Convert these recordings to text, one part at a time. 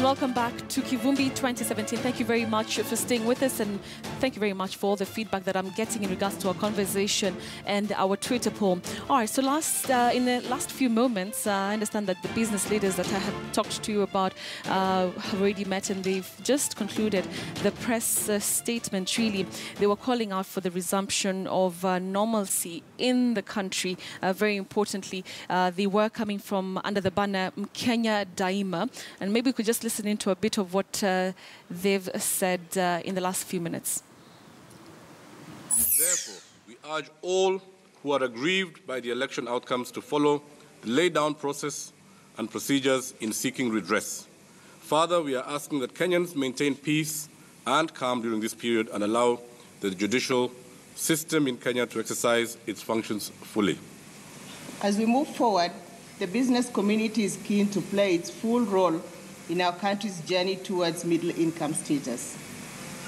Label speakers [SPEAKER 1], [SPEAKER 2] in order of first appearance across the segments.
[SPEAKER 1] welcome back to KIVUMBI 2017. Thank you very much for staying with us, and thank you very much for all the feedback that I'm getting in regards to our conversation and our Twitter poll. All right, so in the last few moments, I understand that the business leaders that I had talked to you about have already met, and they've just concluded the press statement. Really, they were calling out for the resumption of normalcy in the country. Very importantly, they were coming from under the banner Kenya Daima, and maybe we could just listen into a bit of what they've said in the last few minutes.
[SPEAKER 2] Therefore, we urge all who are aggrieved by the election outcomes to follow the laid-down process and procedures in seeking redress. Further, we are asking that Kenyans maintain peace and calm during this period and allow the judicial system in Kenya to exercise its functions fully.
[SPEAKER 3] As we move forward, the business community is keen to play its full role in our country's journey towards middle-income status.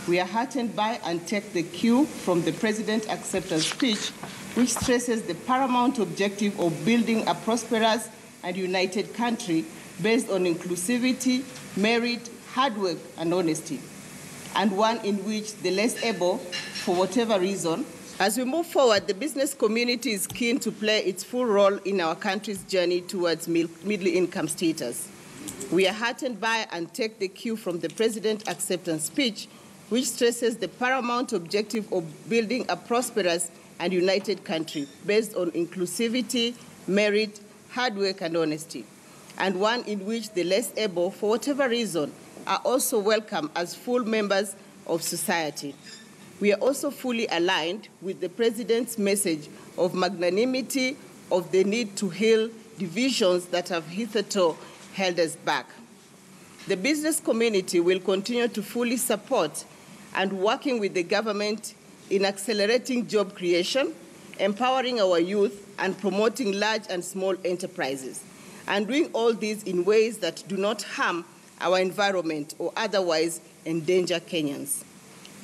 [SPEAKER 3] We are heartened by and take the cue from the President's acceptance speech, which stresses the paramount objective of building a prosperous and united country based on inclusivity, merit, hard work, and honesty, and one in which the less able, for whatever reason. As we move forward, the business community is keen to play its full role in our country's journey towards middle-income status. We are heartened by and take the cue from the President's acceptance speech, which stresses the paramount objective of building a prosperous and united country based on inclusivity, merit, hard work, and honesty, and one in which the less able, for whatever reason, are also welcome as full members of society. We are also fully aligned with the President's message of magnanimity, of the need to heal divisions that have hitherto held us back. The business community will continue to fully support and working with the government in accelerating job creation, empowering our youth, and promoting large and small enterprises, and doing all this in ways that do not harm our environment or otherwise endanger Kenyans.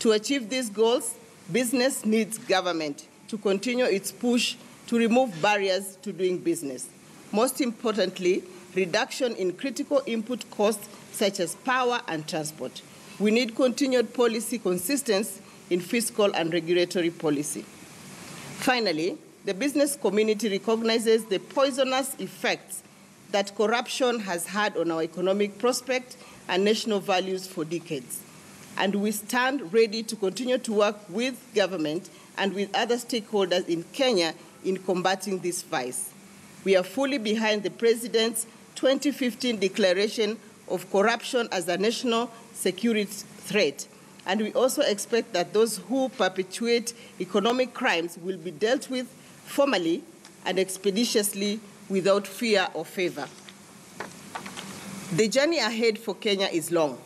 [SPEAKER 3] To achieve these goals, business needs government to continue its push to remove barriers to doing business. Most importantly, reduction in critical input costs such as power and transport. We need continued policy consistency in fiscal and regulatory policy. Finally, the business community recognizes the poisonous effects that corruption has had on our economic prospect and national values for decades. And we stand ready to continue to work with government and with other stakeholders in Kenya in combating this vice. We are fully behind the President's 2015 declaration of corruption as a national security threat, and we also expect that those who perpetuate economic crimes will be dealt with formally and expeditiously without fear or favor. The journey ahead for Kenya is long,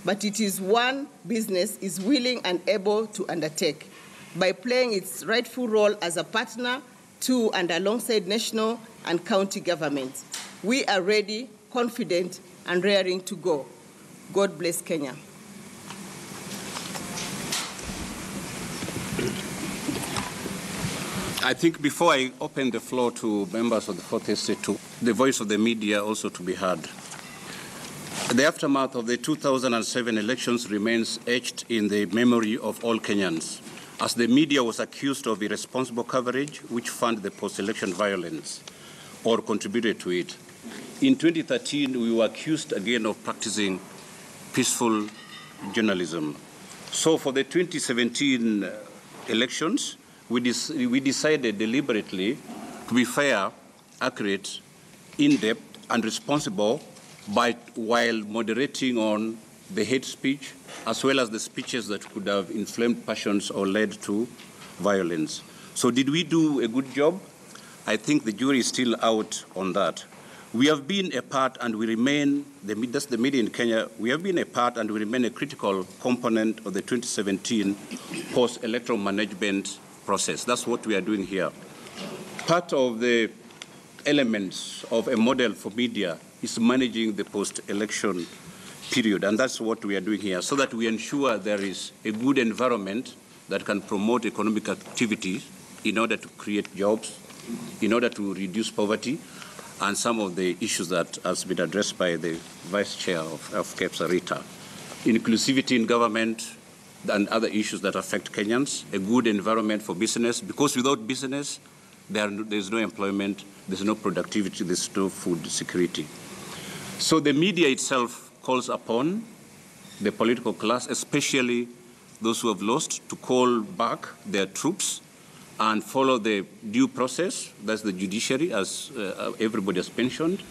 [SPEAKER 3] but it is one business is willing and able to undertake by playing its rightful role as a partner to and alongside national and county governments. We are ready, confident, and raring to go. God bless Kenya.
[SPEAKER 4] I think before I open the floor to members of the Fourth Estate, to the voice of the media also to be heard. The aftermath of the 2007 elections remains etched in the memory of all Kenyans, as the media was accused of irresponsible coverage which funded the post-election violence or contributed to it. In 2013, we were accused again of practicing peaceful journalism. So for the 2017 elections, we decided deliberately to be fair, accurate, in-depth, and responsible while moderating on the hate speech, as well as the speeches that could have inflamed passions or led to violence. So did we do a good job? I think the jury is still out on that. We have been a part and we remain, that's the media in Kenya, we have been a part and we remain a critical component of the 2017 post-electoral management process. That's what we are doing here. Part of the elements of a model for media is managing the post-election period, and that's what we are doing here, so that we ensure there is a good environment that can promote economic activity in order to create jobs, in order to reduce poverty, and some of the issues that has been addressed by the Vice Chair of KEPSA, Rita. Inclusivity in government and other issues that affect Kenyans, a good environment for business, because without business, there's no employment, there's no productivity, there's no food security. So the media itself calls upon the political class, especially those who have lost, to call back their troops and follow the due process. That's the judiciary, as everybody has mentioned.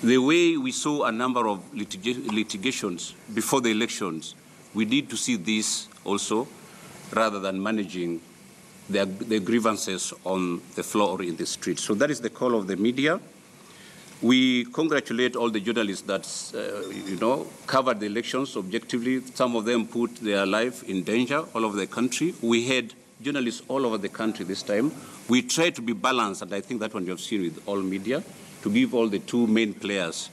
[SPEAKER 4] The way we saw a number of litigations before the elections, we need to see this also, rather than managing the grievances on the floor or in the street. So that is the call of the media. We congratulate all the journalists that, covered the elections objectively. Some of them put their life in danger all over the country. We had journalists all over the country this time. We tried to be balanced, and I think that one you have seen with all media, to give all the two main players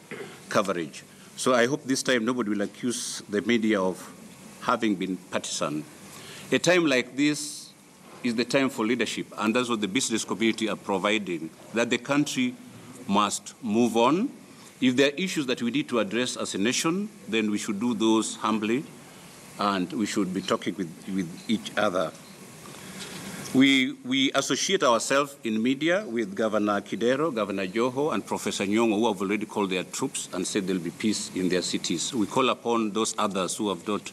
[SPEAKER 4] coverage. So I hope this time nobody will accuse the media of having been partisan. A time like this is the time for leadership, and that's what the business community are providing, that the country must move on. If there are issues that we need to address as a nation, then we should do those humbly, and we should be talking with each other. We associate ourselves in media with Governor Kidero, Governor Joho, and Professor Nyong'o, who have already called their troops and said there will be peace in their cities. We call upon those others who have not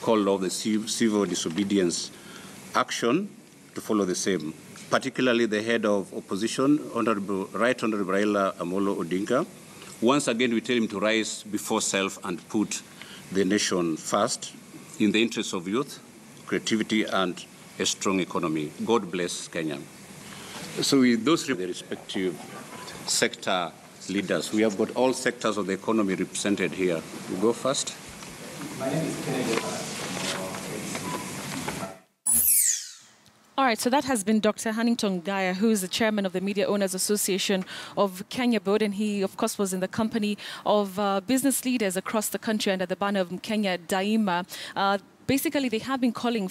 [SPEAKER 4] called off the civil disobedience action to follow the same, particularly the head of opposition, Right Honorable Raila Amolo Odinga. Once again, we tell him to rise before self and put the nation first in the interests of youth, creativity, and a strong economy. God bless Kenya. So with those respective sector leaders, we have got all sectors of the economy represented here. You go first.
[SPEAKER 5] My name is Kenyan.
[SPEAKER 1] All right, so that has been Dr. Hannington Gaya, who is the chairman of the Media Owners Association of Kenya Board, and he, of course, was in the company of business leaders across the country under the banner of Kenya Daima. Basically, they have been calling